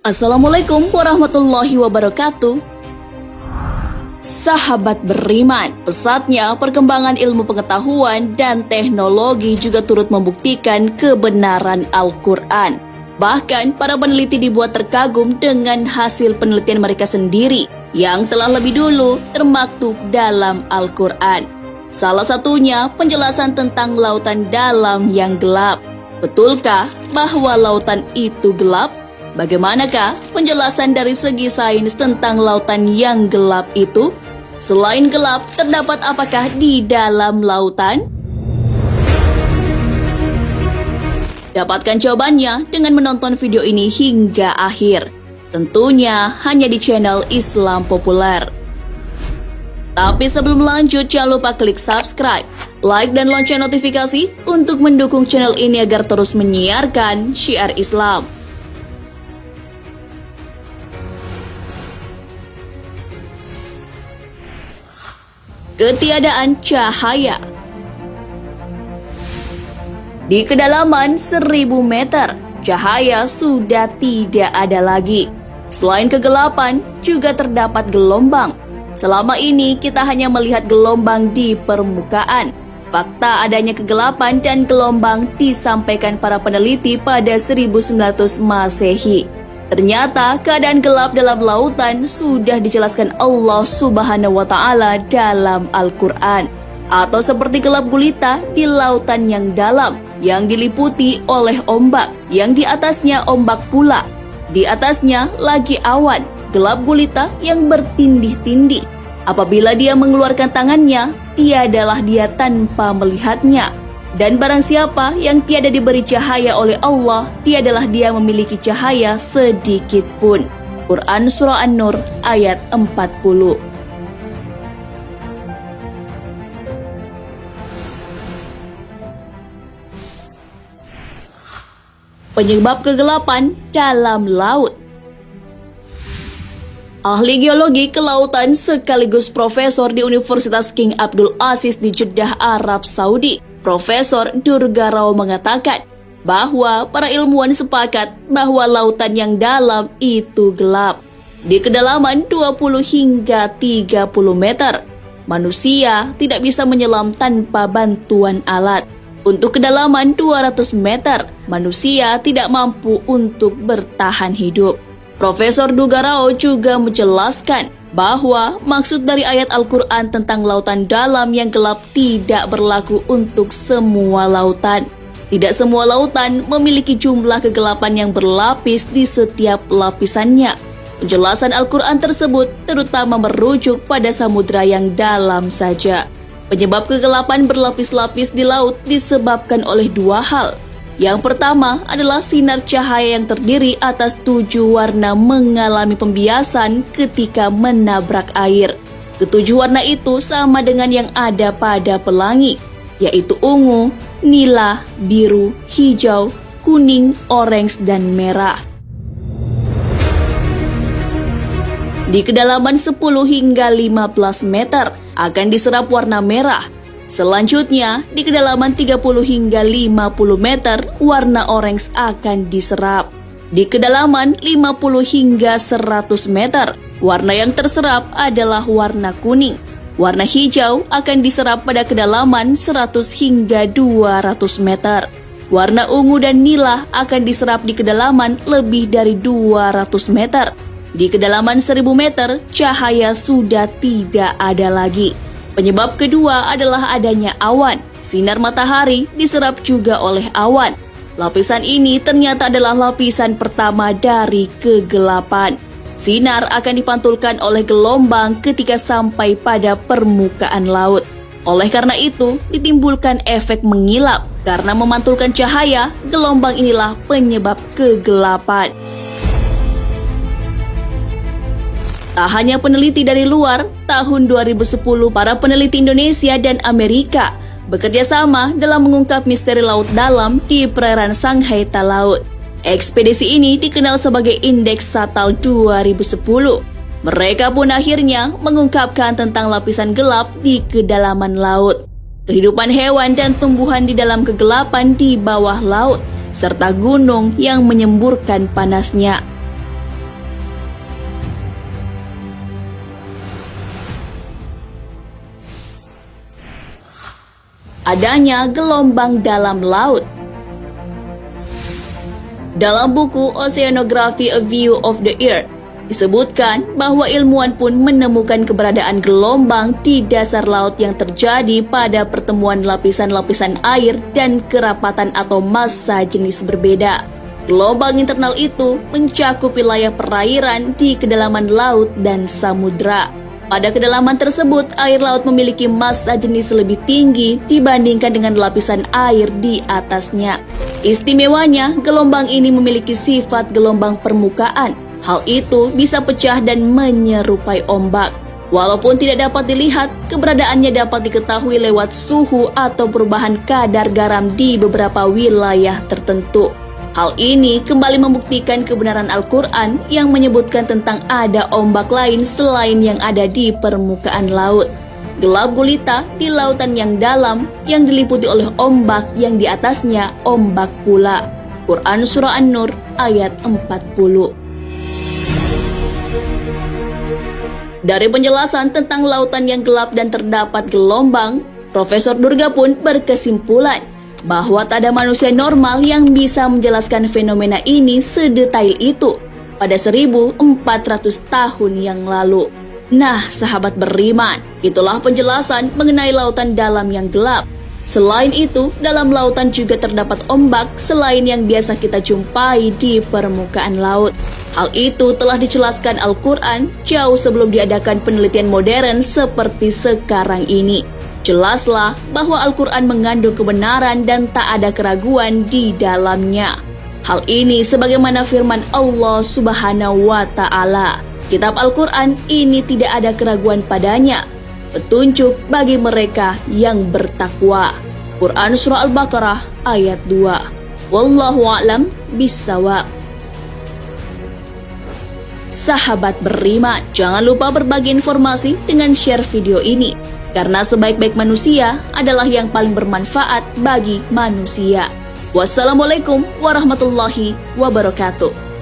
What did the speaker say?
Assalamualaikum warahmatullahi wabarakatuh. Sahabat beriman, pesatnya perkembangan ilmu pengetahuan dan teknologi juga turut membuktikan kebenaran Al-Quran. Bahkan para peneliti dibuat terkagum dengan hasil penelitian mereka sendiri yang telah lebih dulu termaktub dalam Al-Quran. Salah satunya penjelasan tentang lautan dalam yang gelap. Betulkah bahwa lautan itu gelap? Bagaimanakah penjelasan dari segi sains tentang lautan yang gelap itu? Selain gelap, terdapat apakah di dalam lautan? Dapatkan jawabannya dengan menonton video ini hingga akhir. Tentunya hanya di channel Islam Populer. Tapi sebelum lanjut, jangan lupa klik subscribe, like, dan lonceng notifikasi untuk mendukung channel ini agar terus menyiarkan syiar Islam. Ketiadaan cahaya. Di kedalaman 1000 meter, cahaya sudah tidak ada lagi. Selain kegelapan, juga terdapat gelombang. Selama ini kita hanya melihat gelombang di permukaan. Fakta adanya kegelapan dan gelombang disampaikan para peneliti pada 1900 Masehi. Ternyata keadaan gelap dalam lautan sudah dijelaskan Allah Subhanahu wa Ta'ala dalam Al-Quran. Atau seperti gelap gulita di lautan yang dalam, yang diliputi oleh ombak, yang di atasnya ombak pula. Di atasnya lagi awan, gelap gulita yang bertindih-tindih. Apabila dia mengeluarkan tangannya, tiadalah dia tanpa melihatnya. Dan barang siapa yang tiada diberi cahaya oleh Allah, tiadalah dia memiliki cahaya sedikit pun. Quran Surah An-Nur ayat 40. Penyebab kegelapan dalam laut. Ahli geologi kelautan sekaligus profesor di Universitas King Abdul Aziz di Jeddah, Arab Saudi, Profesor Durgarao mengatakan bahwa para ilmuwan sepakat bahwa lautan yang dalam itu gelap. Di kedalaman 20 hingga 30 meter, manusia tidak bisa menyelam tanpa bantuan alat. Untuk kedalaman 200 meter, manusia tidak mampu untuk bertahan hidup. Profesor Durgarao juga menjelaskan bahwa maksud dari ayat Al-Quran tentang lautan dalam yang gelap tidak berlaku untuk semua lautan. Tidak semua lautan memiliki jumlah kegelapan yang berlapis di setiap lapisannya. Penjelasan Al-Quran tersebut terutama merujuk pada samudra yang dalam saja. Penyebab kegelapan berlapis-lapis di laut disebabkan oleh dua hal. Yang pertama adalah sinar cahaya yang terdiri atas 7 warna mengalami pembiasan ketika menabrak air. Ketujuh warna itu sama dengan yang ada pada pelangi, yaitu ungu, nila, biru, hijau, kuning, orange, dan merah. Di kedalaman 10 hingga 15 meter akan diserap warna merah. Selanjutnya, di kedalaman 30 hingga 50 meter, warna orange akan diserap. Di kedalaman 50 hingga 100 meter, warna yang terserap adalah warna kuning. Warna hijau akan diserap pada kedalaman 100 hingga 200 meter. Warna ungu dan nila akan diserap di kedalaman lebih dari 200 meter. Di kedalaman 1000 meter, cahaya sudah tidak ada lagi. Penyebab kedua adalah adanya awan. Sinar matahari diserap juga oleh awan. Lapisan ini ternyata adalah lapisan pertama dari kegelapan. Sinar akan dipantulkan oleh gelombang ketika sampai pada permukaan laut. Oleh karena itu, ditimbulkan efek mengilap. Karena memantulkan cahaya, gelombang inilah penyebab kegelapan. Tak hanya peneliti dari luar, tahun 2010 para peneliti Indonesia dan Amerika bekerja sama dalam mengungkap misteri laut dalam di perairan Shanghai Laut. Ekspedisi ini dikenal sebagai Indeks Satal 2010. Mereka pun akhirnya mengungkapkan tentang lapisan gelap di kedalaman laut. kehidupan hewan dan tumbuhan di dalam kegelapan di bawah laut, serta gunung yang menyemburkan panasnya. adanya gelombang dalam laut. Dalam buku Oceanography: A View of the Earth, disebutkan bahwa ilmuwan pun menemukan keberadaan gelombang di dasar laut yang terjadi pada pertemuan lapisan-lapisan air dan kerapatan atau massa jenis berbeda. Gelombang internal itu mencakup wilayah perairan di kedalaman laut dan samudra. Pada kedalaman tersebut, air laut memiliki massa jenis lebih tinggi dibandingkan dengan lapisan air di atasnya. Istimewanya, gelombang ini memiliki sifat gelombang permukaan. Hal itu bisa pecah dan menyerupai ombak. Walaupun tidak dapat dilihat, keberadaannya dapat diketahui lewat suhu atau perubahan kadar garam di beberapa wilayah tertentu. Hal ini kembali membuktikan kebenaran Al-Quran yang menyebutkan tentang ada ombak lain selain yang ada di permukaan laut. Gelap gulita di lautan yang dalam yang diliputi oleh ombak yang di atasnya ombak pula. Quran Surah An-Nur ayat 40. Dari penjelasan tentang lautan yang gelap dan terdapat gelombang, Profesor Durga pun berkesimpulan bahwa tak ada manusia normal yang bisa menjelaskan fenomena ini sedetail itu pada 1400 tahun yang lalu. Nah, sahabat beriman, itulah penjelasan mengenai lautan dalam yang gelap. Selain itu, dalam lautan juga terdapat ombak selain yang biasa kita jumpai di permukaan laut. Hal itu telah dijelaskan Al-Quran jauh sebelum diadakan penelitian modern seperti sekarang ini. Jelaslah bahwa Al-Quran mengandung kebenaran dan tak ada keraguan di dalamnya. Hal ini sebagaimana firman Allah Subhanahu wa Ta'ala. Kitab Al-Quran ini tidak ada keraguan padanya. Petunjuk bagi mereka yang bertakwa. Quran Surah Al-Baqarah ayat 2. Wallahu a'lam bissawab. Sahabat beriman, jangan lupa berbagi informasi dengan share video ini. Karena sebaik-baik manusia adalah yang paling bermanfaat bagi manusia. Wassalamualaikum warahmatullahi wabarakatuh.